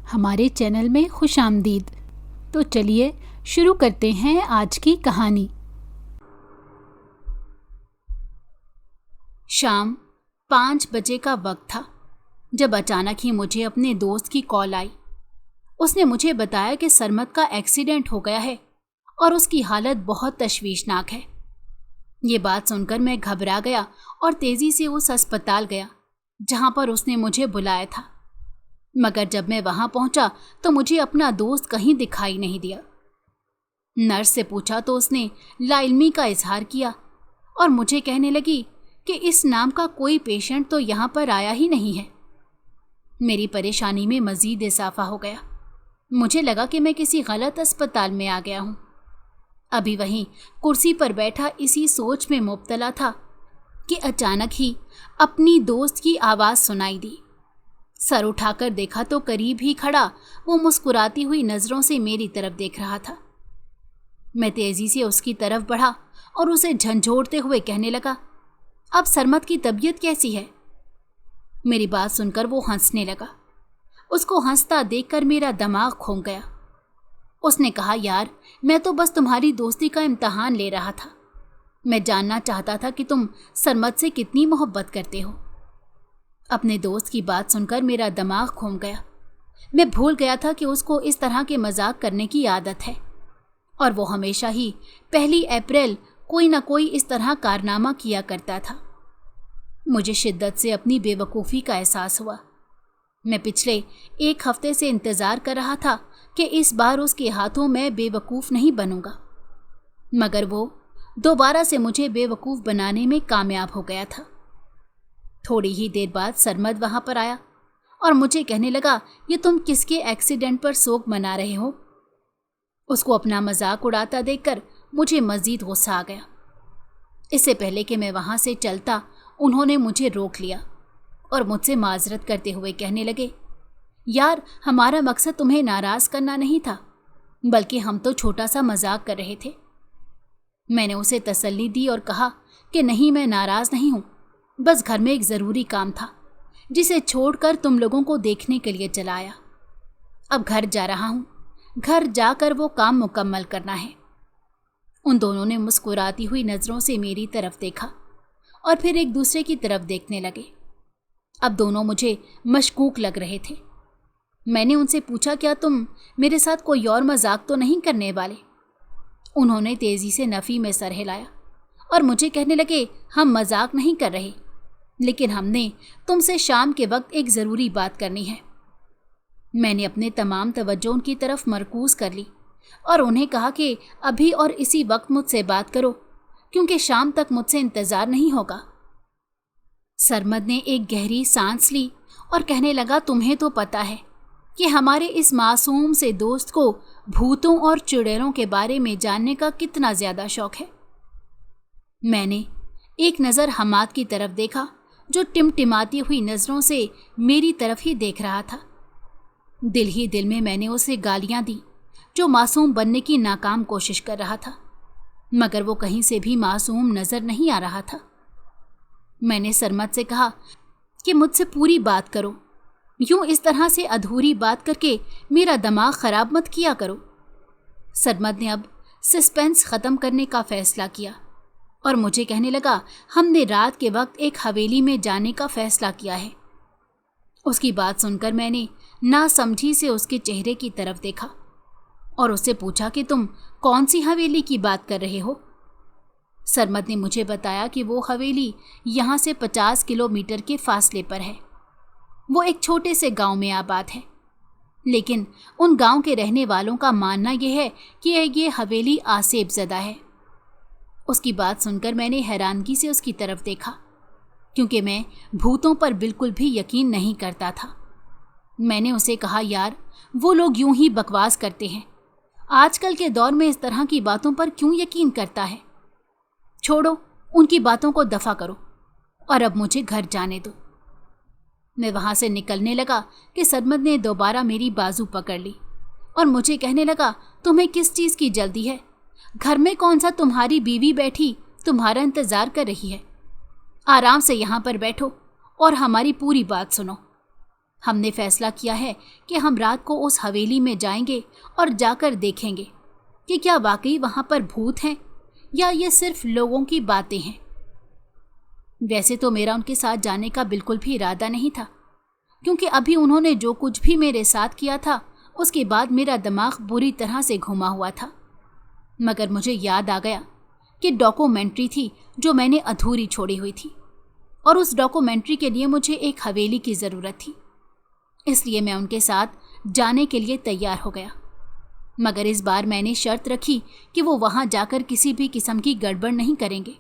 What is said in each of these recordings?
हमारे चैनल में खुश आमदीद। तो चलिए शुरू करते हैं आज की कहानी। शाम 5 बजे का वक्त था जब अचानक ही मुझे अपने दोस्त की कॉल आई। उसने मुझे बताया कि सरमद का एक्सीडेंट हो गया है और उसकी हालत बहुत तशवीशनाक है। ये बात सुनकर मैं घबरा गया और तेजी से उस अस्पताल गया जहां पर उसने मुझे बुलाया था। मगर जब मैं वहां पहुंचा तो मुझे अपना दोस्त कहीं दिखाई नहीं दिया। नर्स से पूछा तो उसने लाइल्मी का इजहार किया और मुझे कहने लगी कि इस नाम का कोई पेशेंट तो यहाँ पर आया ही नहीं है। मेरी परेशानी में मजीद इजाफा हो गया। मुझे लगा कि मैं किसी गलत अस्पताल में आ गया हूँ। अभी वहीं कुर्सी पर बैठा इसी सोच में मुब्तला था कि अचानक ही अपनी दोस्त की आवाज़ सुनाई दी। सर उठाकर देखा तो करीब ही खड़ा वो मुस्कुराती हुई नज़रों से मेरी तरफ देख रहा था। मैं तेज़ी से उसकी तरफ बढ़ा और उसे झंझोड़ते हुए कहने लगा, अब सरमद की तबीयत कैसी है? मेरी बात सुनकर वो हंसने लगा। उसको हंसता देखकर मेरा दिमाग घूम गया। उसने कहा, यार मैं तो बस तुम्हारी दोस्ती का इम्तहान ले रहा था। मैं जानना चाहता था कि तुम सरमद से कितनी मोहब्बत करते हो। अपने दोस्त की बात सुनकर मेरा दिमाग घूम गया। मैं भूल गया था कि उसको इस तरह के मजाक करने की आदत है और वो हमेशा ही 1 अप्रैल कोई ना कोई इस तरह कारनामा किया करता था। मुझे शिद्दत से अपनी बेवकूफ़ी का एहसास हुआ। मैं पिछले 1 हफ्ते से इंतज़ार कर रहा था कि इस बार उसके हाथों मैं बेवकूफ़ नहीं बनूंगा, मगर वो दोबारा से मुझे बेवकूफ़ बनाने में कामयाब हो गया था। थोड़ी ही देर बाद सरमद वहाँ पर आया और मुझे कहने लगा, ये तुम किसके एक्सीडेंट पर शोक मना रहे हो? उसको अपना मजाक उड़ाता देखकर मुझे मज़ीद गुस्सा आ गया। इससे पहले कि मैं वहाँ से चलता उन्होंने मुझे रोक लिया और मुझसे माजरत करते हुए कहने लगे, यार हमारा मकसद तुम्हें नाराज़ करना नहीं था, बल्कि हम तो छोटा सा मजाक कर रहे थे। मैंने उसे तसल्ली दी और कहा कि नहीं, मैं नाराज़ नहीं हूँ, बस घर में एक ज़रूरी काम था जिसे छोड़कर तुम लोगों को देखने के लिए चला आया। अब घर जा रहा हूँ, घर जाकर वो काम मुकम्मल करना है। उन दोनों ने मुस्कुराती हुई नज़रों से मेरी तरफ देखा और फिर एक दूसरे की तरफ देखने लगे। अब दोनों मुझे मशकूक लग रहे थे। मैंने उनसे पूछा, क्या तुम मेरे साथ कोई और मजाक तो नहीं करने वाले? उन्होंने तेज़ी से नफ़ी में सर हिलाया और मुझे कहने लगे, हम मजाक नहीं कर रहे, लेकिन हमने तुमसे शाम के वक्त एक ज़रूरी बात करनी है। मैंने अपने तमाम तवज्जो उनकी तरफ मरकूज़ कर ली और उन्हें कहा कि अभी और इसी वक्त मुझसे बात करो, क्योंकि शाम तक मुझसे इंतज़ार नहीं होगा। सरमद ने एक गहरी सांस ली और कहने लगा, तुम्हें तो पता है कि हमारे इस मासूम से दोस्त को भूतों और चुड़ैलों के बारे में जानने का कितना ज़्यादा शौक़ है। मैंने एक नज़र हमाद की तरफ देखा जो टिमटिमाती हुई नज़रों से मेरी तरफ ही देख रहा था। दिल ही दिल में मैंने उसे गालियां दी जो मासूम बनने की नाकाम कोशिश कर रहा था, मगर वो कहीं से भी मासूम नज़र नहीं आ रहा था। मैंने सरमद से कहा कि मुझसे पूरी बात करो, यूं इस तरह से अधूरी बात करके मेरा दिमाग ख़राब मत किया करो। सरमद ने अब सस्पेंस ख़त्म करने का फ़ैसला किया और मुझे कहने लगा, हमने रात के वक्त एक हवेली में जाने का फ़ैसला किया है। उसकी बात सुनकर मैंने नासमझी से उसके चेहरे की तरफ देखा और उससे पूछा कि तुम कौन सी हवेली की बात कर रहे हो? सरमद ने मुझे बताया कि वो हवेली यहाँ से 50 किलोमीटर के फासले पर है। वो एक छोटे से गांव में आबाद है, लेकिन उन गांव के रहने वालों का मानना यह है कि ये हवेली आसेब ज़दा है। उसकी बात सुनकर मैंने हैरानगी से उसकी तरफ देखा, क्योंकि मैं भूतों पर बिल्कुल भी यकीन नहीं करता था। मैंने उसे कहा, यार वो लोग यूं ही बकवास करते हैं, आजकल के दौर में इस तरह की बातों पर क्यों यकीन करता है? छोड़ो, उनकी बातों को दफ़ा करो और अब मुझे घर जाने दो। मैं वहाँ से निकलने लगा कि सरमद ने दोबारा मेरी बाजू पकड़ ली और मुझे कहने लगा, तुम्हें किस चीज़ की जल्दी है? घर में कौन सा तुम्हारी बीवी बैठी तुम्हारा इंतज़ार कर रही है। आराम से यहाँ पर बैठो और हमारी पूरी बात सुनो। ہم نے فیصلہ کیا ہے کہ ہم رات کو اس حویلی میں جائیں گے اور جا کر دیکھیں گے کہ کیا واقعی وہاں پر بھوت ہیں یا یہ صرف لوگوں کی باتیں ہیں۔ ویسے تو میرا ان کے ساتھ جانے کا بالکل بھی ارادہ نہیں تھا، کیونکہ ابھی انہوں نے جو کچھ بھی میرے ساتھ کیا تھا اس کے بعد میرا دماغ بری طرح سے گھما ہوا تھا۔ مگر مجھے یاد آ گیا کہ ڈاکومنٹری تھی جو میں نے ادھوری چھوڑی ہوئی تھی، اور اس ڈاکومنٹری کے لیے مجھے ایک حویلی کی ضرورت تھی۔ اس لیے میں ان کے ساتھ جانے کے لیے تیار ہو گیا، مگر اس بار میں نے شرط رکھی کہ وہ وہاں جا کر کسی بھی قسم کی گڑبڑ نہیں کریں گے۔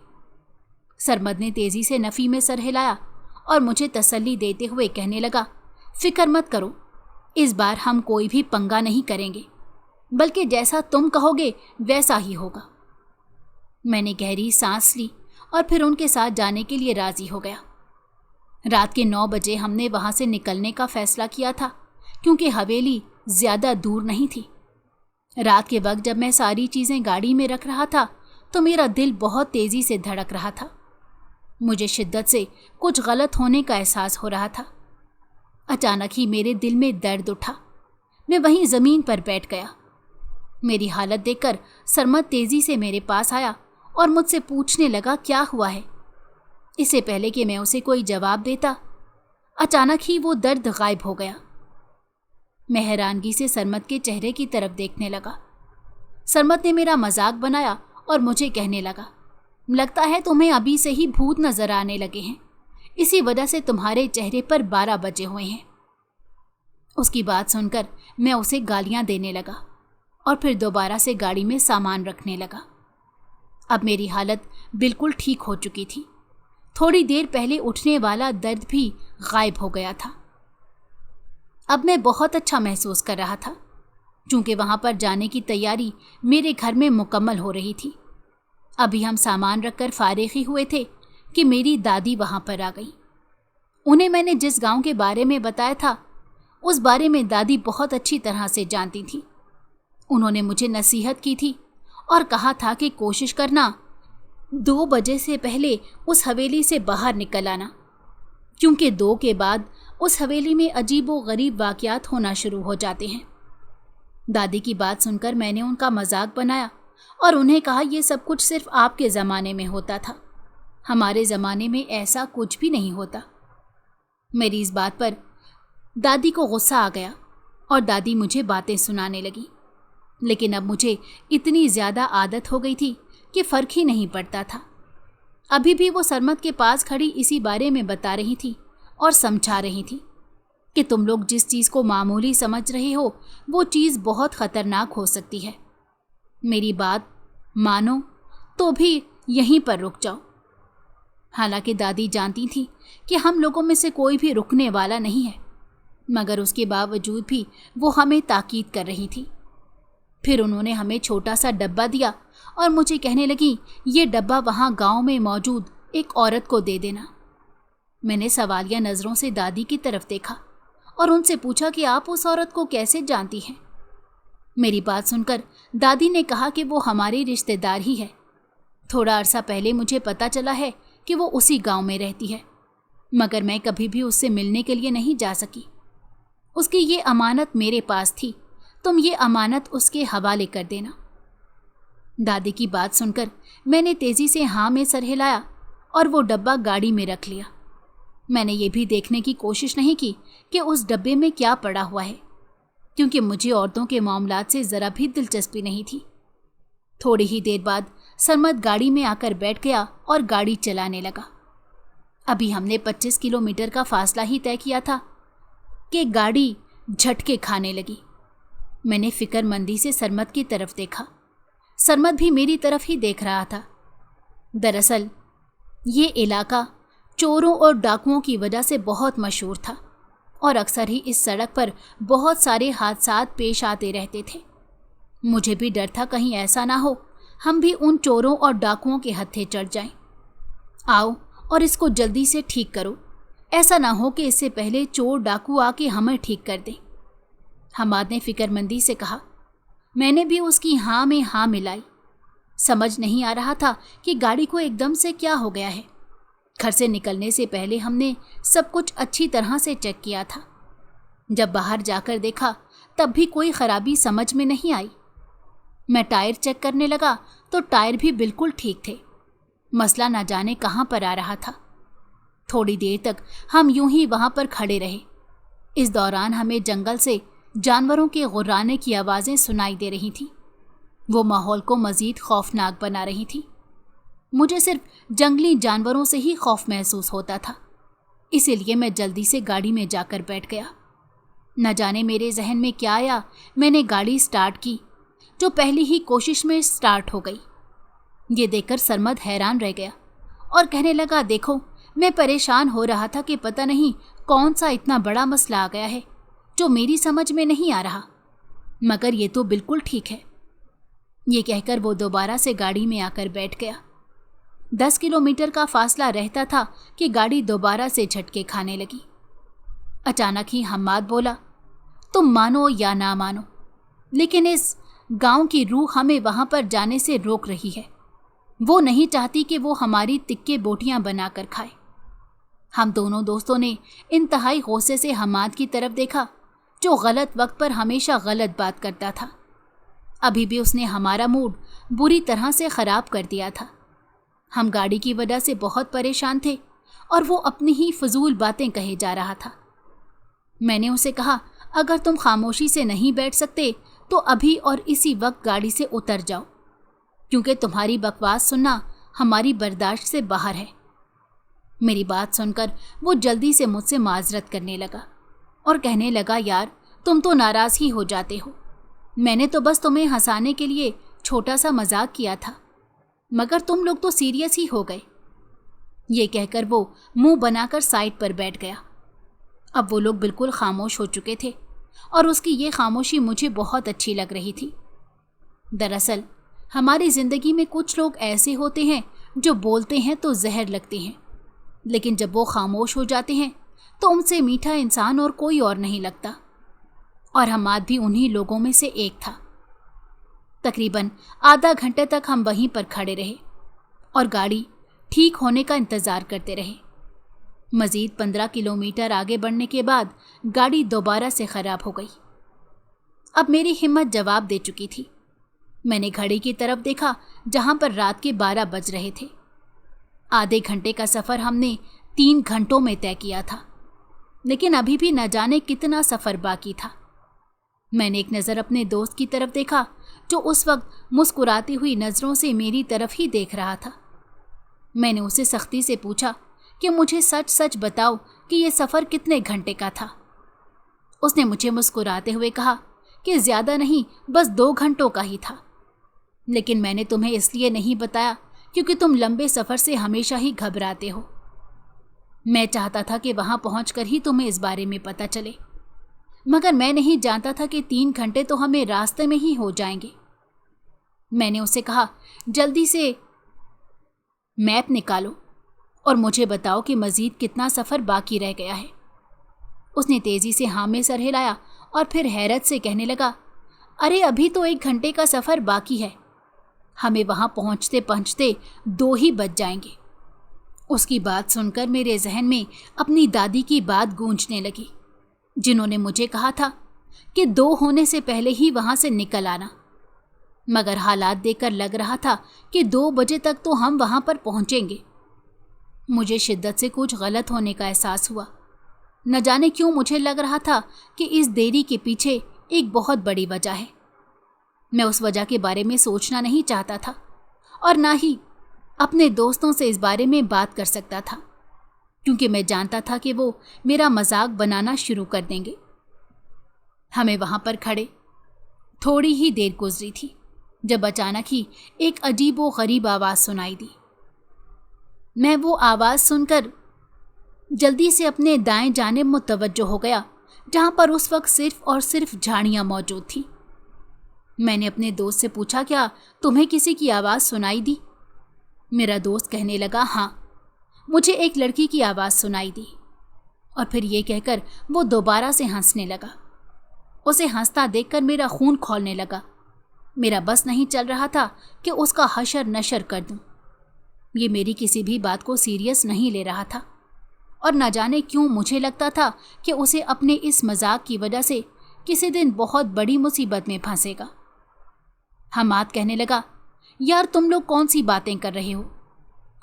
سرمد نے تیزی سے نفی میں سر ہلایا اور مجھے تسلی دیتے ہوئے کہنے لگا، فکر مت کرو، اس بار ہم کوئی بھی پنگا نہیں کریں گے، بلکہ جیسا تم کہو گے ویسا ہی ہوگا۔ میں نے گہری سانس لی اور پھر ان کے ساتھ جانے کے لیے راضی ہو گیا۔ رات کے 9 بجے ہم نے وہاں سے نکلنے کا فیصلہ کیا تھا، کیونکہ حویلی زیادہ دور نہیں تھی۔ رات کے وقت جب میں ساری چیزیں گاڑی میں رکھ رہا تھا تو میرا دل بہت تیزی سے دھڑک رہا تھا۔ مجھے شدت سے کچھ غلط ہونے کا احساس ہو رہا تھا۔ اچانک ہی میرے دل میں درد اٹھا، میں وہیں زمین پر بیٹھ گیا۔ میری حالت دیکھ کر سرمد تیزی سے میرے پاس آیا اور مجھ سے پوچھنے لگا کیا ہوا ہے۔ اس سے پہلے کہ میں اسے کوئی جواب دیتا، اچانک ہی وہ درد غائب ہو گیا۔ میں حیرانگی سے سرمد کے چہرے کی طرف دیکھنے لگا۔ سرمد نے میرا مذاق بنایا اور مجھے کہنے لگا، لگتا ہے تمہیں ابھی سے ہی بھوت نظر آنے لگے ہیں، اسی وجہ سے تمہارے چہرے پر 12 بجے ہوئے ہیں۔ اس کی بات سن کر میں اسے گالیاں دینے لگا اور پھر دوبارہ سے گاڑی میں سامان رکھنے لگا۔ اب میری حالت بالکل ٹھیک ہو چکی تھی۔ تھوڑی دیر پہلے اٹھنے والا درد بھی غائب ہو گیا تھا۔ اب میں بہت اچھا محسوس کر رہا تھا، چونکہ وہاں پر جانے کی تیاری میرے گھر میں مکمل ہو رہی تھی۔ ابھی ہم سامان رکھ کر فارغ ہی ہوئے تھے کہ میری دادی وہاں پر آ گئی۔ انہیں میں نے جس گاؤں کے بارے میں بتایا تھا اس بارے میں دادی بہت اچھی طرح سے جانتی تھی۔ انہوں نے مجھے نصیحت کی تھی اور کہا تھا کہ کوشش کرنا 2 بجے سے پہلے اس حویلی سے باہر نکل آنا، کیونکہ 2 کے بعد اس حویلی میں عجیب و غریب واقعات ہونا شروع ہو جاتے ہیں۔ دادی کی بات سن کر میں نے ان کا مذاق بنایا اور انہیں کہا یہ سب کچھ صرف آپ کے زمانے میں ہوتا تھا، ہمارے زمانے میں ایسا کچھ بھی نہیں ہوتا۔ میری اس بات پر دادی کو غصہ آ گیا اور دادی مجھے باتیں سنانے لگی، لیکن اب مجھے اتنی زیادہ عادت ہو گئی تھی کہ فرق ہی نہیں پڑتا تھا۔ ابھی بھی وہ سرمد کے پاس کھڑی اسی بارے میں بتا رہی تھی اور سمجھا رہی تھی کہ تم لوگ جس چیز کو معمولی سمجھ رہے ہو وہ چیز بہت خطرناک ہو سکتی ہے۔ میری بات مانو تو بھی یہیں پر رک جاؤ۔ حالانکہ دادی جانتی تھی کہ ہم لوگوں میں سے کوئی بھی رکنے والا نہیں ہے، مگر اس کے باوجود بھی وہ ہمیں تاکید کر رہی تھی۔ پھر انہوں نے ہمیں چھوٹا سا ڈبہ دیا اور مجھے کہنے لگی یہ ڈبہ وہاں گاؤں میں موجود ایک عورت کو دے دینا۔ میں نے سوالیہ نظروں سے دادی کی طرف دیکھا اور ان سے پوچھا کہ آپ اس عورت کو کیسے جانتی ہیں؟ میری بات سن کر دادی نے کہا کہ وہ ہماری رشتہ دار ہی ہے۔ تھوڑا عرصہ پہلے مجھے پتا چلا ہے کہ وہ اسی گاؤں میں رہتی ہے، مگر میں کبھی بھی اس سے ملنے کے لیے نہیں جا سکی۔ اس کی یہ امانت میرے پاس تھی، تم یہ امانت اس کے حوالے کر دینا۔ دادی کی بات سن کر میں نے تیزی سے ہاں میں سر ہلایا اور وہ ڈبہ گاڑی میں رکھ لیا۔ میں نے یہ بھی دیکھنے کی کوشش نہیں کی کہ اس ڈبے میں کیا پڑا ہوا ہے، کیونکہ مجھے عورتوں کے معاملات سے ذرا بھی دلچسپی نہیں تھی۔ تھوڑی ہی دیر بعد سرمد گاڑی میں آ کر بیٹھ گیا اور گاڑی چلانے لگا۔ ابھی ہم نے 25 کلومیٹر کا فاصلہ ہی طے کیا تھا کہ گاڑی جھٹکے کھانے لگی۔ میں نے فکر مندی سے سرمد کی طرف دیکھا۔ سرمد بھی میری طرف ہی دیکھ رہا تھا۔ دراصل یہ علاقہ چوروں اور ڈاکوؤں کی وجہ سے بہت مشہور تھا اور اکثر ہی اس سڑک پر بہت سارے حادثات پیش آتے رہتے تھے۔ مجھے بھی ڈر تھا کہیں ایسا نہ ہو ہم بھی ان چوروں اور ڈاکوؤں کے ہتھے چڑھ جائیں۔ آؤ اور اس کو جلدی سے ٹھیک کرو، ایسا نہ ہو کہ اس سے پہلے چور ڈاکو آ کے ہمیں ٹھیک کر دیں۔ حماد نے فکر مندی سے کہا۔ میں نے بھی اس کی ہاں میں ہاں ملائی۔ سمجھ نہیں آ رہا تھا کہ گاڑی کو ایک دم سے کیا ہو گیا ہے۔ گھر سے نکلنے سے پہلے ہم نے سب کچھ اچھی طرح سے چیک کیا تھا۔ जब बाहर जाकर देखा तब भी कोई खराबी समझ में नहीं आई। मैं टायर चेक करने लगा तो टायर भी बिल्कुल ठीक थे। मसला न जाने कहाँ पर आ रहा था। थोड़ी देर तक हम यूं ही वहां पर खड़े रहे। इस दौरान हमें जंगल से जानवरों के गुर्राने की आवाज़ें सुनाई दे रही थीं। वो माहौल को मज़ीद खौफनाक बना रही थी। मुझे सिर्फ जंगली जानवरों से ही खौफ महसूस होता था, इसीलिए मैं जल्दी से गाड़ी में जाकर बैठ गया। न जाने मेरे जहन में क्या आया, मैंने गाड़ी स्टार्ट की, जो पहली ही कोशिश में स्टार्ट हो गई। ये देखकर सरमद हैरान रह गया और कहने लगा, देखो, मैं परेशान हो रहा था कि पता नहीं कौन सा इतना बड़ा मसला आ गया है जो मेरी समझ में नहीं आ रहा, मगर ये तो बिल्कुल ठीक है। ये कहकर वो दोबारा से गाड़ी में आकर बैठ गया। 10 किलोमीटर का फासला रहता था कि गाड़ी दोबारा से झटके खाने लगी। अचानक ही हम्माद बोला, तुम मानो या ना मानो, लेकिन इस गांव की रूह हमें वहां पर जाने से रोक रही है। वो नहीं चाहती कि वो हमारी तिक्के बोटियां बनाकर खाए। हम दोनों दोस्तों ने इंतहाई गुस्से से हम्माद की तरफ देखा, जो गलत वक्त पर हमेशा गलत बात करता था। अभी भी उसने हमारा मूड बुरी तरह से ख़राब कर दिया था। हम गाड़ी की वजह से बहुत परेशान थे और वो अपनी ही फजूल बातें कहे जा रहा था। मैंने उसे कहा, अगर तुम खामोशी से नहीं बैठ सकते तो अभी और इसी वक्त गाड़ी से उतर जाओ, क्योंकि तुम्हारी बकवास सुनना हमारी बर्दाश्त से बाहर है। मेरी बात सुनकर वो जल्दी से मुझसे माजरत करने लगा और कहने लगा, यार, तुम तो नाराज़ ही हो जाते हो। मैंने तो बस तुम्हें हंसाने के लिए छोटा सा मजाक किया था, मगर तुम लोग तो सीरियस ही हो गए। ये कहकर वो मुंह बनाकर साइड पर बैठ गया। अब वो लोग बिल्कुल खामोश हो चुके थे और उसकी ये खामोशी मुझे बहुत अच्छी लग रही थी। दरअसल हमारी ज़िंदगी में कुछ लोग ऐसे होते हैं जो बोलते हैं तो जहर लगते हैं, लेकिन जब वो खामोश हो जाते हैं तो उनसे मीठा इंसान और कोई और नहीं लगता। और हम्माद भी उन्हीं लोगों में से एक था। तकरीबन आधा घंटे तक हम वहीं पर खड़े रहे और गाड़ी ठीक होने का इंतज़ार करते रहे। मज़ीद 15 किलोमीटर आगे बढ़ने के बाद गाड़ी दोबारा से ख़राब हो गई। अब मेरी हिम्मत जवाब दे चुकी थी। मैंने घड़ी की तरफ देखा, जहाँ पर रात के 12 बज रहे थे। आधे घंटे का सफ़र हमने 3 घंटों में तय किया था, लेकिन अभी भी न जाने कितना सफ़र बाकी था। मैंने एक नज़र अपने दोस्त की तरफ देखा, जो उस वक्त मुस्कुराती हुई नज़रों से मेरी तरफ ही देख रहा था। मैंने उसे सख्ती से पूछा कि मुझे सच सच बताओ कि यह सफ़र कितने घंटे का था। उसने मुझे मुस्कुराते हुए कहा कि ज़्यादा नहीं, बस 2 घंटों का ही था। लेकिन मैंने तुम्हें इसलिए नहीं बताया क्योंकि तुम लंबे सफ़र से हमेशा ही घबराते हो। मैं चाहता था कि वहाँ पहुँचकर ही तुम्हें इस बारे में पता चले, मगर मैं नहीं जानता था कि 3 घंटे तो हमें रास्ते में ही हो जाएंगे। मैंने उसे कहा, जल्दी से मैप निकालो और मुझे बताओ कि मज़ीद कितना सफ़र बाकी रह गया है। उसने तेज़ी से हाँ में सर हिलाया और फिर हैरत से कहने लगा, अरे अभी तो 1 घंटे का सफ़र बाकी है, हमें वहाँ पहुँचते पहुँचते 2 ही बज जाएंगे। उसकी बात सुनकर मेरे जहन में अपनी दादी की बात गूंजने लगी, जिन्होंने मुझे कहा था कि 2 होने से पहले ही वहाँ से निकल आना। मगर हालात देखकर लग रहा था कि 2 बजे तक तो हम वहाँ पर पहुँचेंगे। मुझे शिद्दत से कुछ गलत होने का एहसास हुआ। न जाने क्यों मुझे लग रहा था कि इस देरी के पीछे एक बहुत बड़ी वजह है। मैं उस वजह के बारे में सोचना नहीं चाहता था और ना ही अपने दोस्तों से इस बारे में बात कर सकता था, क्योंकि मैं जानता था कि वो मेरा मजाक बनाना शुरू कर देंगे। हमें वहाँ पर खड़े थोड़ी ही देर गुजरी थी जब अचानक ही एक अजीब व गरीब आवाज़ सुनाई दी। मैं वो आवाज़ सुनकर जल्दी से अपने दाएं जानिब मुतवज्जो हो गया, जहाँ पर उस वक्त सिर्फ और सिर्फ झाड़ियाँ मौजूद थीं। मैंने अपने दोस्त से पूछा, क्या तुम्हें किसी की आवाज़ सुनाई दी? मेरा दोस्त कहने लगा, हाँ, मुझे एक लड़की की आवाज़ सुनाई दी। और फिर ये कहकर वो दोबारा से हंसने लगा। उसे हंसता देखकर मेरा खून खौलने लगा। मेरा बस नहीं चल रहा था कि उसका हशर नशर कर दूं। ये मेरी किसी भी बात को सीरियस नहीं ले रहा था और न जाने क्यों मुझे लगता था कि उसे अपने इस मजाक की वजह से किसी दिन बहुत बड़ी मुसीबत में फंसेगा। हमाद कहने लगा, यार तुम लोग कौन सी बातें कर रहे हो?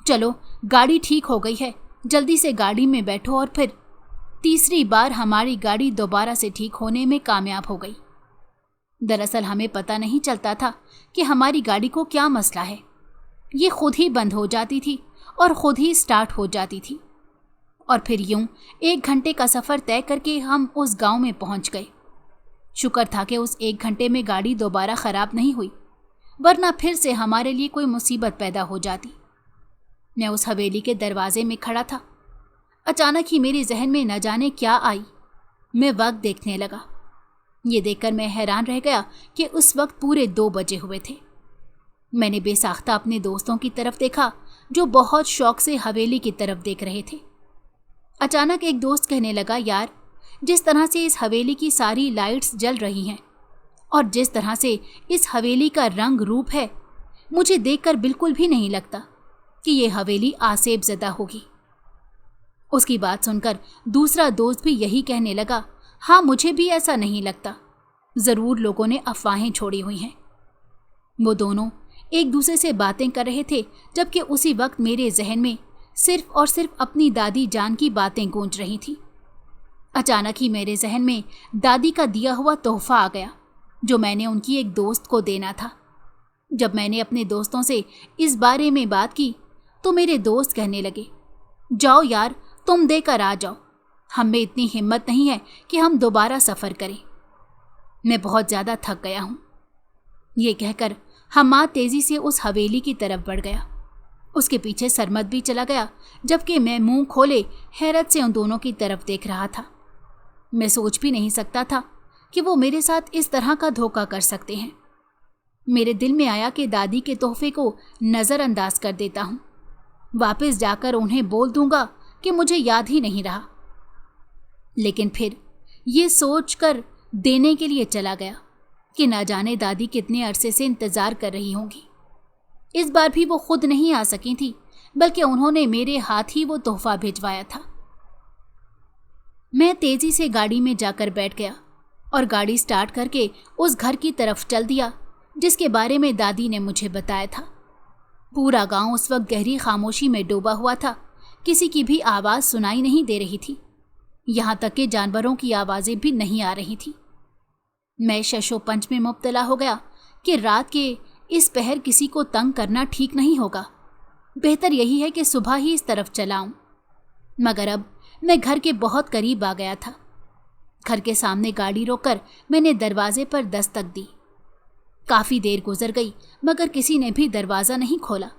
चलो, गाड़ी ठीक हो गई है, जल्दी से गाड़ी में बैठो। और फिर तीसरी बार हमारी गाड़ी दोबारा से ठीक होने में कामयाब हो गई। दरअसल हमें पता नहीं चलता था कि हमारी गाड़ी को क्या मसला है। ये खुद ही बंद हो जाती थी और खुद ही स्टार्ट हो जाती थी। और फिर यूं 1 घंटे का सफ़र तय करके हम उस गांव में पहुंच गए। शुक्र था कि उस 1 घंटे में गाड़ी दोबारा ख़राब नहीं हुई, वरना फिर से हमारे लिए कोई मुसीबत पैदा हो जाती। मैं उस हवेली के दरवाजे में खड़ा था। अचानक ही मेरे जहन में न जाने क्या आई। मैं वक्त देखने लगा। ये देखकर मैं हैरान रह गया कि उस वक्त पूरे 2 बजे हुए थे। मैंने बेसाख्ता अपने दोस्तों की तरफ देखा जो बहुत शौक से हवेली की तरफ देख रहे थे। अचानक एक दोस्त कहने लगा, यार जिस तरह से इस हवेली की सारी लाइट्स जल रही हैं और जिस तरह से इस हवेली का रंग रूप है, मुझे देखकर बिल्कुल भी नहीं लगता कि ये हवेली आसेब ज़दा होगी। उसकी बात सुनकर दूसरा दोस्त भी यही कहने लगा, हाँ मुझे भी ऐसा नहीं लगता, ज़रूर लोगों ने अफवाहें छोड़ी हुई हैं। वो दोनों एक दूसरे से बातें कर रहे थे, जबकि उसी वक्त मेरे जहन में सिर्फ और सिर्फ अपनी दादी जान की बातें गूंज रही थी। अचानक ही मेरे जहन में दादी का दिया हुआ तोहफा आ गया जो मैंने उनकी एक दोस्त को देना था। जब मैंने अपने दोस्तों से इस बारे में बात की तो मेरे दोस्त कहने लगे, जाओ यार तुम देकर आ जाओ, हम में इतनी हिम्मत नहीं है कि हम दोबारा सफ़र करें। मैं बहुत ज़्यादा थक गया हूँ। ये कहकर हमाद तेज़ी से उस हवेली की तरफ बढ़ गया। उसके पीछे सरमद भी चला गया, जबकि मैं मुंह खोले हैरत से उन दोनों की तरफ देख रहा था। मैं सोच भी नहीं सकता था कि वो मेरे साथ इस तरह का धोखा कर सकते हैं। मेरे दिल में आया कि दादी के तोहफे को नज़रअंदाज कर देता हूँ, वापस जाकर उन्हें बोल दूंगा कि मुझे याद ही नहीं रहा। लेकिन फिर ये सोच कर देने के लिए चला गया कि ना जाने दादी कितने अरसे से इंतज़ार कर रही होंगी। इस बार भी वो खुद नहीं आ सकी थी, बल्कि उन्होंने मेरे हाथ ही वो तोहफा भिजवाया था। मैं तेज़ी से गाड़ी में जाकर बैठ गया और गाड़ी स्टार्ट करके उस घर की तरफ चल दिया जिसके बारे में दादी ने मुझे बताया था। पूरा गांव उस वक्त गहरी खामोशी में डूबा हुआ था। किसी की भी आवाज़ सुनाई नहीं दे रही थी, यहाँ तक कि जानवरों की आवाज़ें भी नहीं आ रही थी। मैं शशोपंच में मुब्तला हो गया कि रात के इस पहर किसी को तंग करना ठीक नहीं होगा। बेहतर यही है कि सुबह ही इस तरफ चला आऊं। मगर अब मैं घर के बहुत करीब आ गया था। घर के सामने गाड़ी रोककर मैंने दरवाजे पर दस्तक दी। काफ़ी देर गुजर गई मगर किसी ने भी दरवाज़ा नहीं खोला।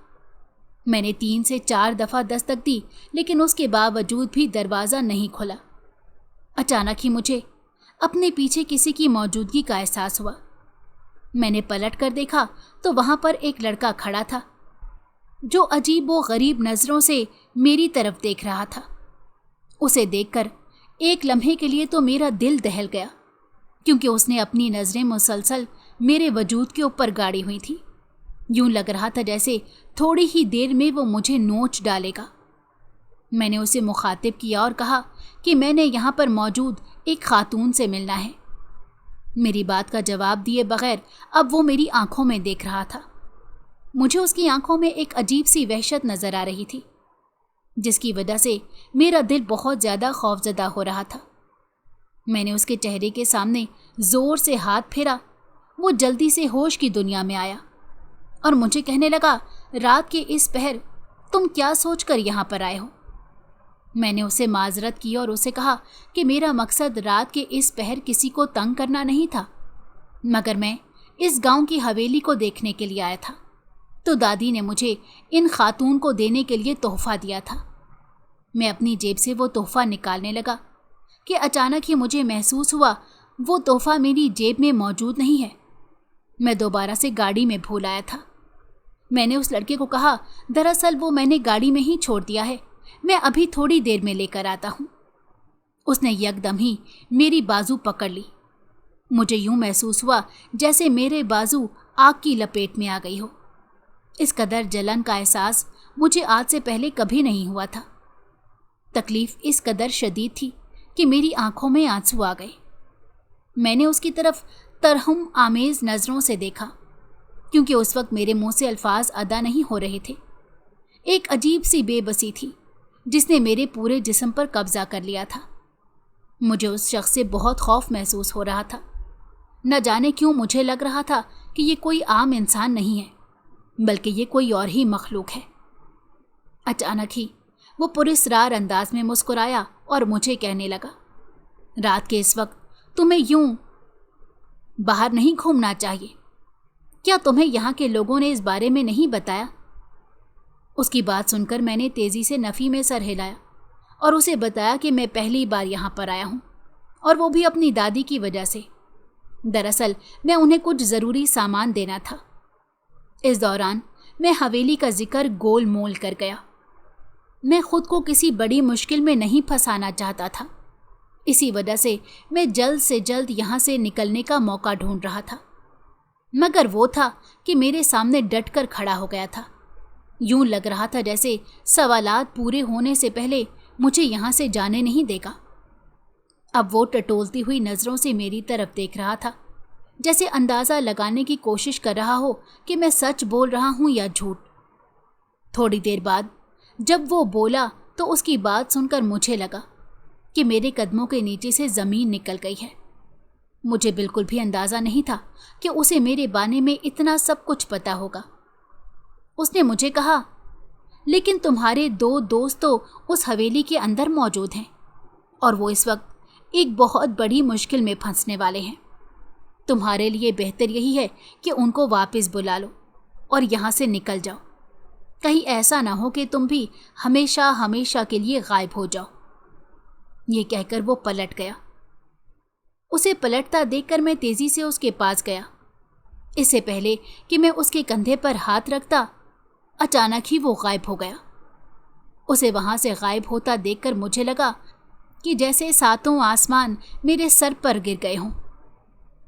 मैंने 3 से 4 दफ़ा दस्तक दी, लेकिन उसके बावजूद भी दरवाज़ा नहीं खुला। अचानक ही मुझे अपने पीछे किसी की मौजूदगी का एहसास हुआ। मैंने पलट कर देखा तो वहाँ पर एक लड़का खड़ा था जो अजीब व गरीब नज़रों से मेरी तरफ देख रहा था। उसे देखकर एक लम्हे के लिए तो मेरा दिल दहल गया, क्योंकि उसने अपनी नज़रें मुसलसल मेरे वजूद के ऊपर गाड़ी हुई थी। यूं लग रहा था जैसे थोड़ी ही देर में वो मुझे नोच डालेगा। मैंने उसे मुखातिब किया और कहा कि मैंने यहाँ पर मौजूद एक खातून से मिलना है। मेरी बात का जवाब दिए बगैर अब वो मेरी आंखों में देख रहा था। मुझे उसकी आंखों में एक अजीब सी वहशत नज़र आ रही थी, जिसकी वजह से मेरा दिल बहुत ज़्यादा खौफजदा हो रहा था। मैंने उसके चेहरे के सामने ज़ोर से हाथ फेरा। वो जल्दी से होश की दुनिया में आया और मुझे कहने लगा, रात के इस पहर तुम क्या सोचकर यहाँ पर आए हो? मैंने उसे माजरत की और उसे कहा कि मेरा मकसद रात के इस पहर किसी को तंग करना नहीं था, मगर मैं इस गांव की हवेली को देखने के लिए आया था। तो दादी ने मुझे इन खातून को देने के लिए तोहफा दिया था। मैं अपनी जेब से वो तोहफा निकालने लगा कि अचानक ही मुझे महसूस हुआ वो तोहफा मेरी जेब में मौजूद नहीं है। मैं दोबारा से गाड़ी में भूल आया था। मैंने उस लड़के को कहा, दरअसल वो मैंने गाड़ी में ही छोड़ दिया है, मैं अभी थोड़ी देर में लेकर आता हूँ। उसने यकदम ही मेरी बाजू पकड़ ली। मुझे यूं महसूस हुआ जैसे मेरे बाजू आग की लपेट में आ गई हो। इस कदर जलन का एहसास मुझे आज से पहले कभी नहीं हुआ था। तकलीफ इस कदर शदीद थी कि मेरी आंखों में आंसू आ गए। मैंने उसकी तरफ तरहम आमेज नज़रों से देखा, क्योंकि उस वक्त मेरे मुंह से अल्फाज अदा नहीं हो रहे थे। एक अजीब सी बेबसी थी जिसने मेरे पूरे जिस्म पर कब्जा कर लिया था। मुझे उस शख्स से बहुत खौफ महसूस हो रहा था। न जाने क्यों मुझे लग रहा था कि ये कोई आम इंसान नहीं है, बल्कि ये कोई और ही मखलूक है। अचानक ही वो पुरस्रार अंदाज में मुस्कुराया और मुझे कहने लगा, रात के इस वक्त तुम्हें यूं बाहर नहीं घूमना चाहिए। क्या तुम्हें यहाँ के लोगों ने इस बारे में नहीं बताया? उसकी बात सुनकर मैंने तेजी से नफ़ी में सर हिलाया और उसे बताया कि मैं पहली बार यहाँ पर आया हूँ, और वो भी अपनी दादी की वजह से। दरअसल मैं उन्हें कुछ ज़रूरी सामान देना था। इस दौरान मैं हवेली का जिक्र गोल मोल कर गया। मैं खुद को किसी बड़ी मुश्किल में नहीं फंसाना चाहता था। इसी वजह से मैं जल्द से जल्द यहाँ से निकलने का मौका ढूंढ रहा था, मगर वो था कि मेरे सामने डट कर खड़ा हो गया था। यूं लग रहा था जैसे सवालात पूरे होने से पहले मुझे यहाँ से जाने नहीं देगा। अब वो टटोलती हुई नज़रों से मेरी तरफ देख रहा था, जैसे अंदाज़ा लगाने की कोशिश कर रहा हो कि मैं सच बोल रहा हूँ या झूठ। थोड़ी देर बाद जब वो बोला तो उसकी बात सुनकर मुझे लगा कि मेरे कदमों के नीचे से ज़मीन निकल गई है। मुझे बिल्कुल भी अंदाज़ा नहीं था कि उसे मेरे बारे में इतना सब कुछ पता होगा। उसने मुझे कहा, लेकिन तुम्हारे 2 दोस्त तो उस हवेली के अंदर मौजूद हैं और वो इस वक्त एक बहुत बड़ी मुश्किल में फंसने वाले हैं। तुम्हारे लिए बेहतर यही है कि उनको वापस बुला लो और यहाँ से निकल जाओ। कहीं ऐसा ना हो कि तुम भी हमेशा हमेशा के लिए गायब हो जाओ। ये कहकर वो पलट गया। उसे पलटता देखकर मैं तेजी से उसके पास गया। इससे पहले कि मैं उसके कंधे पर हाथ रखता, अचानक ही वो गायब हो गया। उसे वहां से गायब होता देखकर मुझे लगा कि जैसे 7 आसमान मेरे सर पर गिर गए हों।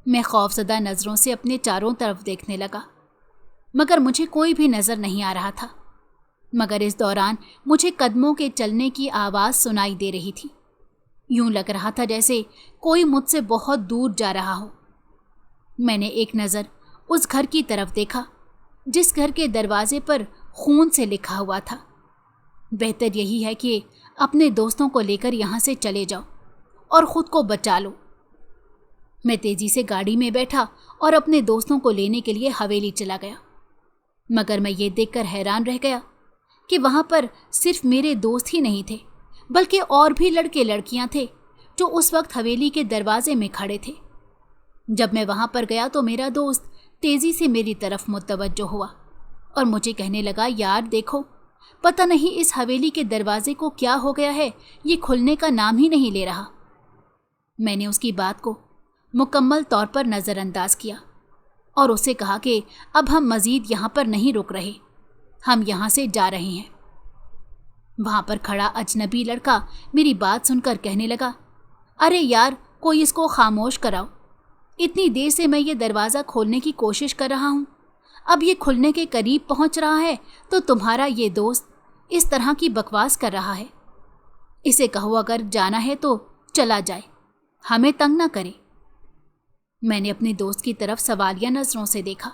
मैं खौफज़दा नज़रों से अपने चारों तरफ देखने लगा, मगर मुझे कोई भी नज़र नहीं आ रहा था। मगर इस दौरान मुझे कदमों के चलने की आवाज़ सुनाई दे रही थी। यूं लग रहा था जैसे कोई मुझसे बहुत दूर जा रहा हो। मैंने एक नज़र उस घर की तरफ देखा जिस घर के दरवाजे पर खून से लिखा हुआ था, बेहतर यही है कि अपने दोस्तों को लेकर यहाँ से चले जाओ और ख़ुद को बचा लो। मैं तेज़ी से गाड़ी में बैठा और अपने दोस्तों को लेने के लिए हवेली चला गया, मगर मैं ये देखकर हैरान रह गया कि वहाँ पर सिर्फ मेरे दोस्त ही नहीं थे, बल्कि और भी लड़के लड़कियाँ थे जो उस वक्त हवेली के दरवाजे में खड़े थे। जब मैं वहाँ पर गया तो मेरा दोस्त तेज़ी से मेरी तरफ मुतवज्जो हुआ और मुझे कहने लगा, यार देखो, पता नहीं इस हवेली के दरवाजे को क्या हो गया है, ये खुलने का नाम ही नहीं ले रहा। मैंने उसकी बात को मुकम्मल तौर पर नज़रअंदाज किया और उससे कहा कि अब हम मज़ीद यहाँ पर नहीं रुक रहे, हम यहाँ से जा रहे हैं। वहाँ पर खड़ा अजनबी लड़का मेरी बात सुनकर कहने लगा, अरे यार, कोई इसको खामोश कराओ। इतनी देर से मैं ये दरवाज़ा खोलने की कोशिश कर रहा हूँ, अब ये खुलने के करीब पहुँच रहा है तो तुम्हारा ये दोस्त इस तरह की बकवास कर रहा है। इसे कहो अगर जाना है तो चला जाए, हमें तंग ना करे। मैंने अपने दोस्त की तरफ सवालिया नज़रों से देखा।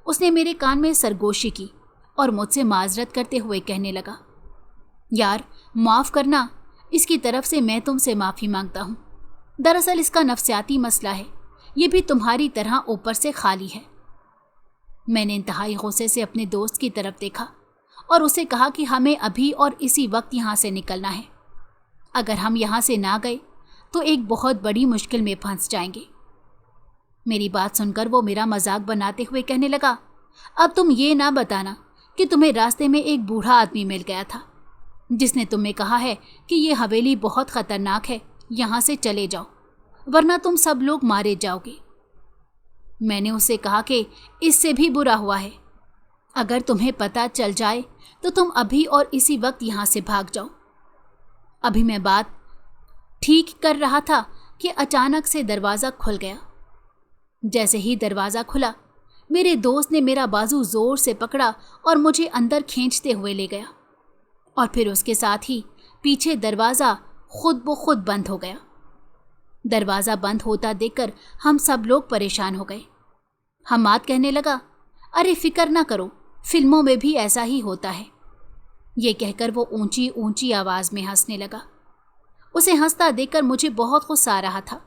उसने मेरे कान में सरगोशी की और मुझसे माजरत करते हुए कहने लगा, यार माफ़ करना, इसकी तरफ से मैं तुमसे माफ़ी मांगता हूँ। दरअसल इसका नफ्सियाती मसला है, ये भी तुम्हारी तरह ऊपर से खाली है। मैंने इंतहाई गुस्से से अपने दोस्त की तरफ देखा और उसे कहा कि हमें अभी और इसी वक्त यहाँ से निकलना है। अगर हम यहाँ से ना गए तो एक बहुत बड़ी मुश्किल में फंस जाएंगे। मेरी बात सुनकर वो मेरा मजाक बनाते हुए कहने लगा, अब तुम ये ना बताना कि तुम्हें रास्ते में एक बूढ़ा आदमी मिल गया था जिसने तुम्हें कहा है कि ये हवेली बहुत ख़तरनाक है, यहाँ से चले जाओ वरना तुम सब लोग मारे जाओगे। मैंने उससे कहा कि इससे भी बुरा हुआ है, अगर तुम्हें पता चल जाए तो तुम अभी और इसी वक्त यहाँ से भाग जाओ। अभी मैं बात ठीक कर रहा था कि अचानक से दरवाज़ा खुल गया। जैसे ही दरवाज़ा खुला, मेरे दोस्त ने मेरा बाजू ज़ोर से पकड़ा और मुझे अंदर खींचते हुए ले गया और फिर उसके साथ ही पीछे दरवाज़ा खुद ब खुद बंद हो गया। दरवाज़ा बंद होता देखकर हम सब लोग परेशान हो गए। हम्माद कहने लगा, अरे फिक्र ना करो, फिल्मों में भी ऐसा ही होता है। ये कहकर वो ऊंची ऊंची आवाज़ में हंसने लगा। उसे हंसता देखकर मुझे बहुत गुस्सा आ रहा था।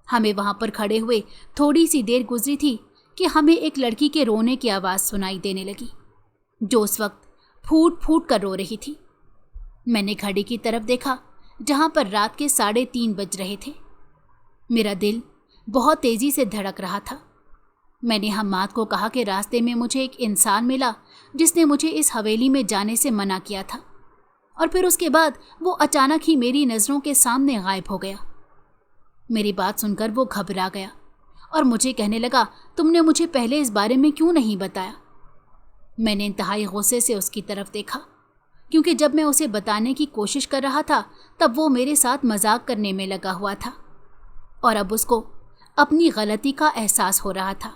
हमें वहाँ पर खड़े हुए थोड़ी सी देर गुजरी थी कि हमें एक लड़की के रोने की आवाज़ सुनाई देने लगी, जो उस वक्त फूट फूट कर रो रही थी। मैंने घड़ी की तरफ देखा जहाँ पर रात के 3:30 बज रहे थे। मेरा दिल बहुत तेज़ी से धड़क रहा था। मैंने हम्माद को कहा कि रास्ते में मुझे एक इंसान मिला जिसने मुझे इस हवेली में जाने से मना किया था, और फिर उसके बाद वो अचानक ही मेरी नज़रों के सामने गायब हो गया। मेरी बात सुनकर वो घबरा गया और मुझे कहने लगा, तुमने मुझे पहले इस बारे में क्यों नहीं बताया? मैंने इंतहाई गुस्से से उसकी तरफ देखा, क्योंकि जब मैं उसे बताने की कोशिश कर रहा था तब वो मेरे साथ मजाक करने में लगा हुआ था, और अब उसको अपनी गलती का एहसास हो रहा था।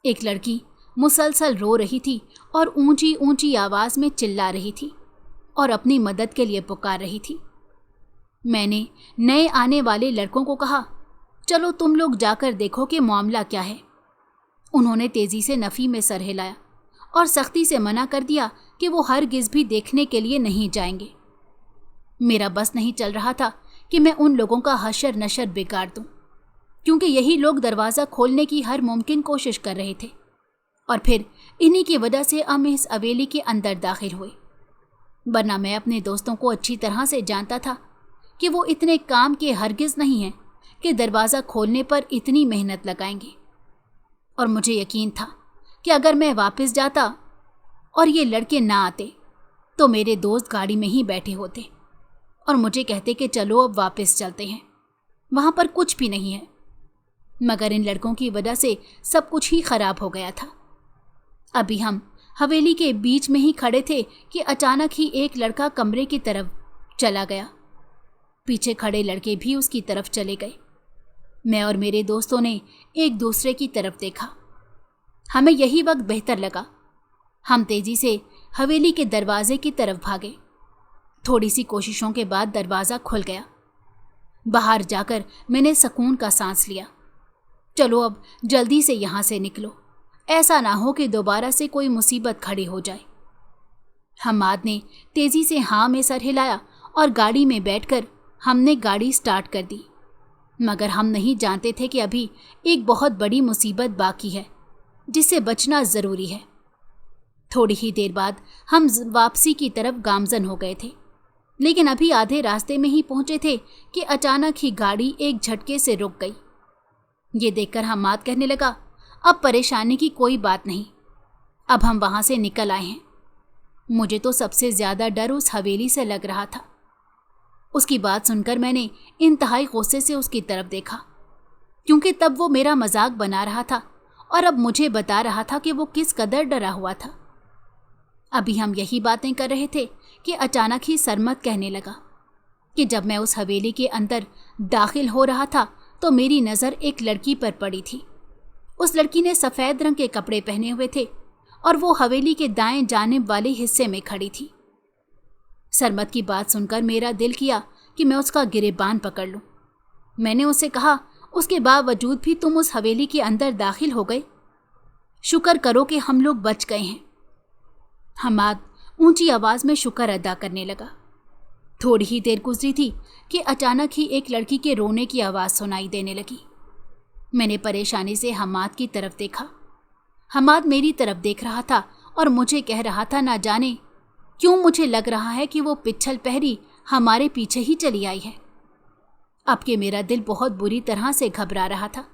एक लड़की मुसलसल रो रही थी और ऊंची ऊंची आवाज़ में चिल्ला रही थी और अपनी मदद के लिए पुकार रही थी। मैंने नए आने वाले लड़कों को कहा, चलो तुम लोग जाकर देखो कि मामला क्या है। उन्होंने तेज़ी से नफ़ी में सर हिलाया और सख्ती से मना कर दिया कि वो हरगिज़ भी देखने के लिए नहीं जाएंगे। मेरा बस नहीं चल रहा था कि मैं उन लोगों का हशर नशर बिगाड़ दूं, क्योंकि यही लोग दरवाज़ा खोलने की हर मुमकिन कोशिश कर रहे थे, और फिर इन्हीं की वजह से हम इस हवेली के अंदर दाखिल हुए। वरना मैं अपने दोस्तों को अच्छी तरह से जानता था कि वो इतने काम के हरगिज़ नहीं हैं कि दरवाज़ा खोलने पर इतनी मेहनत लगाएंगे। और मुझे यकीन था कि अगर मैं वापस जाता और ये लड़के ना आते तो मेरे दोस्त गाड़ी में ही बैठे होते और मुझे कहते कि चलो अब वापस चलते हैं, वहाँ पर कुछ भी नहीं है। मगर इन लड़कों की वजह से सब कुछ ही खराब हो गया था। अभी हम हवेली के बीच में ही खड़े थे कि अचानक ही एक लड़का कमरे की तरफ चला गया। पीछे खड़े लड़के भी उसकी तरफ चले गए। मैं और मेरे दोस्तों ने एक दूसरे की तरफ देखा। हमें यही वक्त बेहतर लगा। हम तेज़ी से हवेली के दरवाजे की तरफ भागे। थोड़ी सी कोशिशों के बाद दरवाज़ा खुल गया। बाहर जाकर मैंने सुकून का सांस लिया। चलो अब जल्दी से यहाँ से निकलो, ऐसा ना हो कि दोबारा से कोई मुसीबत खड़ी हो जाए। हम्माद ने तेज़ी से हाँ में सर हिलाया और गाड़ी में बैठकर हमने गाड़ी स्टार्ट कर दी। मगर हम नहीं जानते थे कि अभी एक बहुत बड़ी मुसीबत बाकी है जिससे बचना ज़रूरी है। थोड़ी ही देर बाद हम वापसी की तरफ गामजन हो गए थे, लेकिन अभी आधे रास्ते में ही पहुंचे थे कि अचानक ही गाड़ी एक झटके से रुक गई। ये देखकर हम्माद कहने लगा, अब परेशानी की कोई बात नहीं, अब हम वहाँ से निकल आए हैं। मुझे तो सबसे ज़्यादा डर उस हवेली से लग रहा था। उसकी बात सुनकर मैंने इंतहाई गुस्से से उसकी तरफ देखा, क्योंकि तब वो मेरा मजाक बना रहा था और अब मुझे बता रहा था कि वो किस कदर डरा हुआ था। अभी हम यही बातें कर रहे थे कि अचानक ही सरमत कहने लगा कि जब मैं उस हवेली के अंदर दाखिल हो रहा था तो मेरी नज़र एक लड़की पर पड़ी थी। उस लड़की ने सफ़ेद रंग के कपड़े पहने हुए थे और वो हवेली के दाएं जानिब वाले हिस्से में खड़ी थी। सरमत की बात सुनकर मेरा दिल किया कि मैं उसका गिरेबान पकड़ लूं। मैंने उससे कहा, उसके बावजूद भी तुम उस हवेली के अंदर दाखिल हो गए, शुक्र करो कि हम लोग बच गए हैं। हम्माद ऊंची आवाज़ में शुक्र अदा करने लगा। थोड़ी ही देर गुजरी थी कि अचानक ही एक लड़की के रोने की आवाज़ सुनाई देने लगी। मैंने परेशानी से हम्माद की तरफ देखा। हम्माद मेरी तरफ देख रहा था और मुझे कह रहा था, ना जाने क्यों मुझे लग रहा है कि वो पिछल पहरी हमारे पीछे ही चली आई है। अब कि मेरा दिल बहुत बुरी तरह से घबरा रहा था।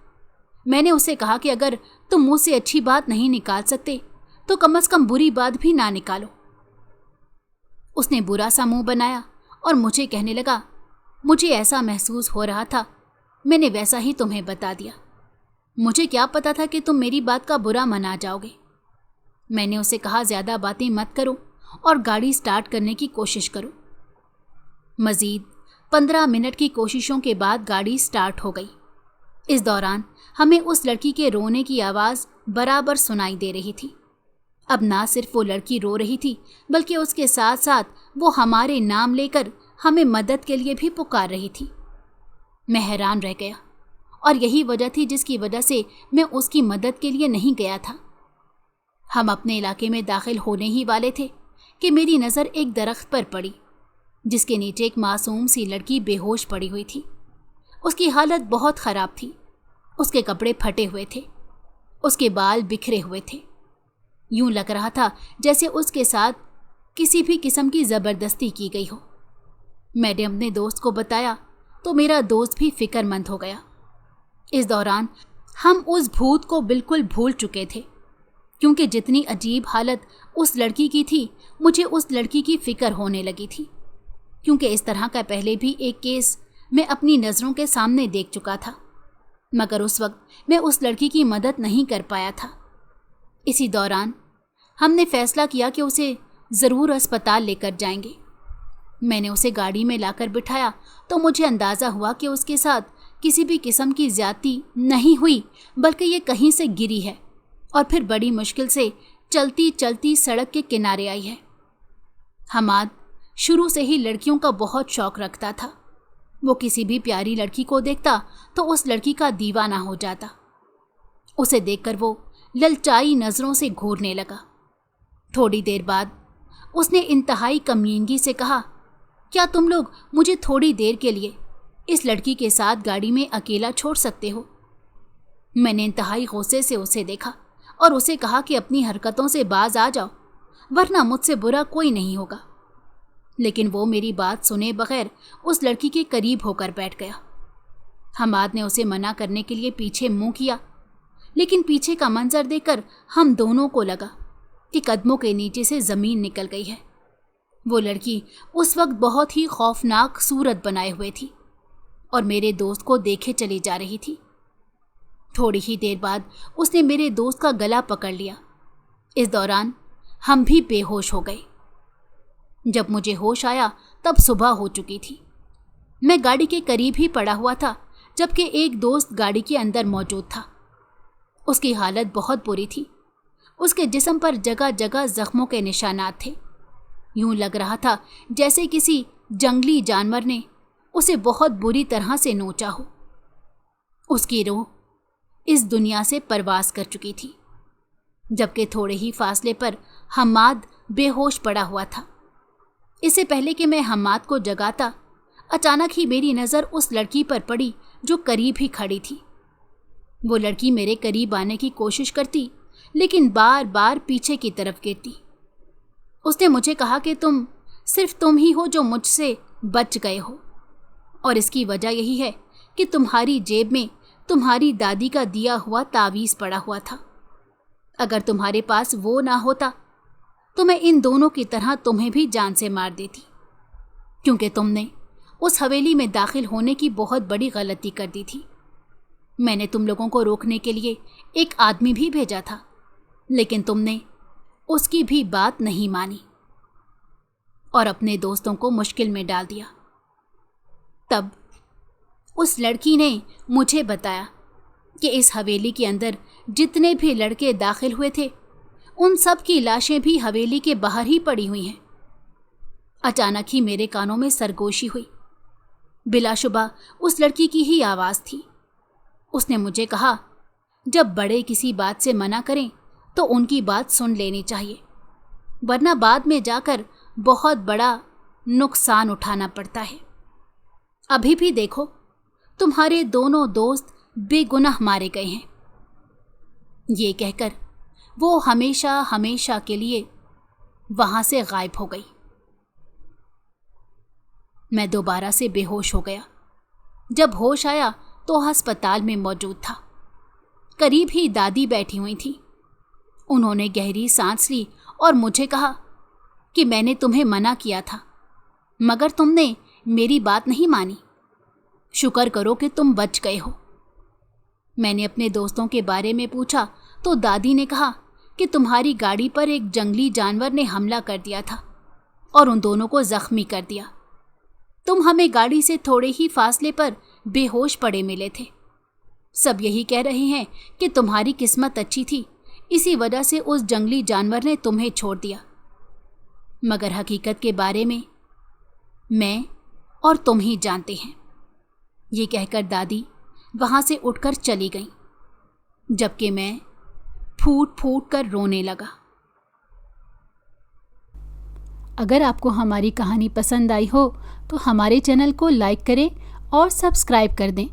मैंने उसे कहा कि अगर तुम मुँह से अच्छी बात नहीं निकाल सकते तो कम से कम बुरी बात भी ना निकालो। उसने बुरा सा मुंह बनाया और मुझे कहने लगा, मुझे ऐसा महसूस हो रहा था, मैंने वैसा ही तुम्हें बता दिया। मुझे क्या पता था कि तुम मेरी बात का बुरा मना जाओगे। मैंने उसे कहा, ज़्यादा बातें मत करो और गाड़ी स्टार्ट करने की कोशिश करो। मज़ीद 15 मिनट की कोशिशों के बाद गाड़ी स्टार्ट हो गई। इस दौरान हमें उस लड़की के रोने की आवाज़ बराबर सुनाई दे रही थी। अब ना सिर्फ वो लड़की रो रही थी बल्कि उसके साथ साथ वो हमारे नाम लेकर हमें मदद के लिए भी पुकार रही थी। मैं हैरान रह गया और यही वजह थी जिसकी वजह से मैं उसकी मदद के लिए नहीं गया था। हम अपने इलाके में दाखिल होने ही वाले थे कि मेरी नज़र एक दरख्त पर पड़ी जिसके नीचे एक मासूम सी लड़की बेहोश पड़ी हुई थी। उसकी हालत बहुत ख़राब थी। उसके कपड़े फटे हुए थे, उसके बाल बिखरे हुए थे। यूं लग रहा था जैसे उसके साथ किसी भी किस्म की ज़बरदस्ती की गई हो। मैंने अपने दोस्त को बताया तो मेरा दोस्त भी फिक्रमंद हो गया। इस दौरान हम उस भूत को बिल्कुल भूल चुके थे, क्योंकि जितनी अजीब हालत उस लड़की की थी, मुझे उस लड़की की फिक्र होने लगी थी, क्योंकि इस तरह का पहले भी एक केस मैं अपनी नज़रों के सामने देख चुका था, मगर उस वक्त मैं उस लड़की की मदद नहीं कर पाया था। इसी दौरान हमने फैसला किया कि उसे ज़रूर अस्पताल लेकर जाएंगे। मैंने उसे गाड़ी में लाकर बिठाया तो मुझे अंदाज़ा हुआ कि उसके साथ किसी भी किस्म की ज़्यादती नहीं हुई, बल्कि ये कहीं से गिरी है और फिर बड़ी मुश्किल से चलती चलती सड़क के किनारे आई है। हमाद शुरू से ही लड़कियों का बहुत शौक़ रखता था। वो किसी भी प्यारी लड़की को देखता तो उस लड़की का दीवाना हो जाता। उसे देखकर वो ललचाई नज़रों से घूरने लगा। थोड़ी देर बाद उसने इंतहाई कमीनगी से कहा, क्या तुम लोग मुझे थोड़ी देर के लिए इस लड़की के साथ गाड़ी में अकेला छोड़ सकते हो? मैंने इंतहाई गुस्से से उसे देखा और उसे कहा कि अपनी हरकतों से बाज आ जाओ, वरना मुझसे बुरा कोई नहीं होगा। लेकिन वो मेरी बात सुने बगैर उस लड़की के करीब होकर बैठ गया। हमाद ने उसे मना करने के लिए पीछे मुंह किया, लेकिन पीछे का मंजर देखकर हम दोनों को लगा कि कदमों के नीचे से ज़मीन निकल गई है। वो लड़की उस वक्त बहुत ही खौफनाक सूरत बनाए हुए थी और मेरे दोस्त को देखे चली जा रही थी। थोड़ी ही देर बाद उसने मेरे दोस्त का गला पकड़ लिया। इस दौरान हम भी बेहोश हो गए। जब मुझे होश आया तब सुबह हो चुकी थी। मैं गाड़ी के करीब ही पड़ा हुआ था, जबकि एक दोस्त गाड़ी के अंदर मौजूद था। उसकी हालत बहुत बुरी थी। उसके जिस्म पर जगह जगह जख्मों के निशानात थे। यूं लग रहा था जैसे किसी जंगली जानवर ने उसे बहुत बुरी तरह से नोचा हो। उसकी रूह इस दुनिया से परवास कर चुकी थी, जबकि थोड़े ही फासले पर हमाद बेहोश पड़ा हुआ था। इससे पहले कि मैं हमाद को जगाता, अचानक ही मेरी नज़र उस लड़की पर पड़ी जो करीब ही खड़ी थी। वो लड़की मेरे करीब आने की कोशिश करती, लेकिन बार बार पीछे की तरफ गिरती। उसने मुझे कहा कि सिर्फ तुम ही हो जो मुझसे बच गए हो, और इसकी वजह यही है कि तुम्हारी जेब में तुम्हारी दादी का दिया हुआ तावीज़ पड़ा हुआ था। अगर तुम्हारे पास वो ना होता तो मैं इन दोनों की तरह तुम्हें भी जान से मार देती, क्योंकि तुमने उस हवेली में दाखिल होने की बहुत बड़ी गलती कर दी थी। मैंने तुम लोगों को रोकने के लिए एक आदमी भी भेजा था, लेकिन तुमने उसकी भी बात नहीं मानी और अपने दोस्तों को मुश्किल में डाल दिया। तब उस लड़की ने मुझे बताया कि इस हवेली के अंदर जितने भी लड़के दाखिल हुए थे, उन सब की लाशें भी हवेली के बाहर ही पड़ी हुई हैं। अचानक ही मेरे कानों में सरगोशी हुई। बिलाशुबा उस लड़की की ही आवाज़ थी। उसने मुझे कहा, जब बड़े किसी बात से मना करें तो उनकी बात सुन लेनी चाहिए, वरना बाद में जाकर बहुत बड़ा नुकसान उठाना पड़ता है। अभी भी देखो, तुम्हारे दोनों दोस्त बेगुनाह मारे गए हैं। ये कहकर वो हमेशा हमेशा के लिए वहां से गायब हो गई। मैं दोबारा से बेहोश हो गया। जब होश आया तो अस्पताल में मौजूद था। करीब ही दादी बैठी हुई थी। उन्होंने गहरी सांस ली और मुझे कहा कि मैंने तुम्हें मना किया था, मगर तुमने मेरी बात नहीं मानी। शुक्र करो कि तुम बच गए हो। मैंने अपने दोस्तों के बारे में पूछा तो दादी ने कहा कि तुम्हारी गाड़ी पर एक जंगली जानवर ने हमला कर दिया था और उन दोनों को जख्मी कर दिया। तुम हमें गाड़ी से थोड़े ही फासले पर बेहोश पड़े मिले थे। सब यही कह रहे हैं कि तुम्हारी किस्मत अच्छी थी, इसी वजह से उस जंगली जानवर ने तुम्हें छोड़ दिया, मगर हकीकत के बारे में मैं और तुम ही जानते हैं। ये कहकर दादी वहाँ से उठकर चली गई, जबकि मैं फूट फूट कर रोने लगा। अगर आपको हमारी कहानी पसंद आई हो तो हमारे चैनल को लाइक करें और सब्सक्राइब कर दें।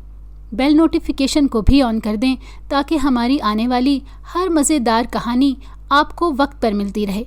बेल नोटिफिकेशन को भी ऑन कर दें ताकि हमारी आने वाली हर मज़ेदार कहानी आपको वक्त पर मिलती रहे।